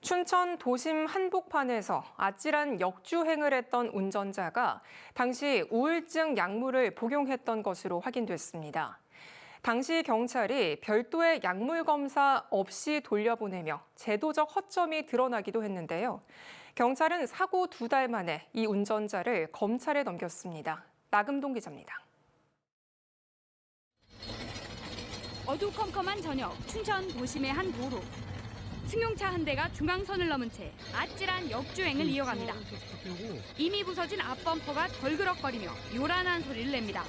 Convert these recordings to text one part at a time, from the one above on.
춘천 도심 한복판에서 아찔한 역주행을 했던 운전자가 당시 우울증 약물을 복용했던 것으로 확인됐습니다. 당시 경찰이 별도의 약물 검사 없이 돌려보내며 제도적 허점이 드러나기도 했는데요. 경찰은 사고 2달 만에 이 운전자를 검찰에 넘겼습니다. 나금동 기자입니다. 어두컴컴한 저녁, 춘천 도심의 한 도로. 승용차 한 대가 중앙선을 넘은 채 아찔한 역주행을 이어갑니다. 이미 부서진 앞범퍼가 덜그럭거리며 요란한 소리를 냅니다.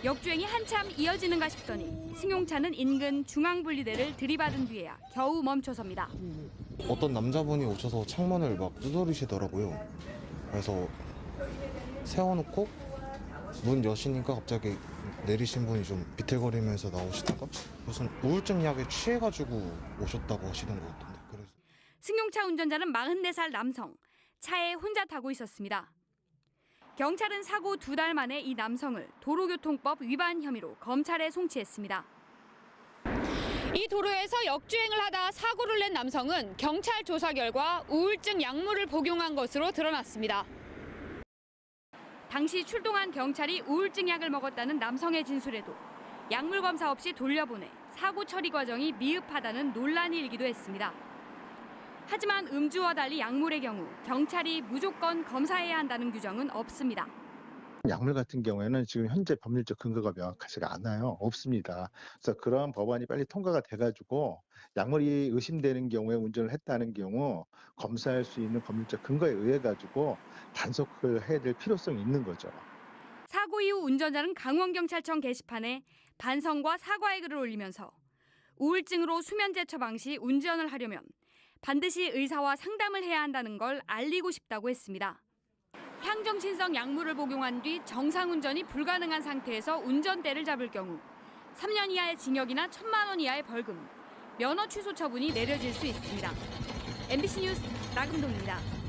역주행이 한참 이어지는가 싶더니 승용차는 인근 중앙분리대를 들이받은 뒤에야 겨우 멈춰섭니다. 어떤 남자분이 오셔서 창문을 막 두드리시더라고요. 그래서 세워놓고 문 여시니까 갑자기 내리신 분이 좀 비틀거리면서 나오시다가 무슨 우울증 약에 취해가지고 오셨다고 하시는 것 같던데. 그래서 승용차 운전자는 44살 남성, 차에 혼자 타고 있었습니다. 경찰은 사고 2달 만에 이 남성을 도로교통법 위반 혐의로 검찰에 송치했습니다. 이 도로에서 역주행을 하다 사고를 낸 남성은 경찰 조사 결과 우울증 약물을 복용한 것으로 드러났습니다. 당시 출동한 경찰이 우울증 약을 먹었다는 남성의 진술에도 약물 검사 없이 돌려보내 사고 처리 과정이 미흡하다는 논란이 일기도 했습니다. 하지만 음주와 달리 약물의 경우 경찰이 무조건 검사해야 한다는 규정은 없습니다. 약물 같은 경우에는 지금 현재 법률적 근거가 명확하지가 않아요. 없습니다. 그래서 그러한 법안이 빨리 통과가 돼가지고 약물이 의심되는 경우에 운전을 했다는 경우 검사할 수 있는 법률적 근거에 의해 가지고 단속을 해야 될 필요성이 있는 거죠. 사고 이후 운전자는 강원경찰청 게시판에 반성과 사과의 글을 올리면서 우울증으로 수면 제처 방 시 운전을 하려면 반드시 의사와 상담을 해야 한다는 걸 알리고 싶다고 했습니다. 향정신성 약물을 복용한 뒤 정상 운전이 불가능한 상태에서 운전대를 잡을 경우 3년 이하의 징역이나 1,000만 원 이하의 벌금, 면허 취소 처분이 내려질 수 있습니다. MBC 뉴스 나금동입니다.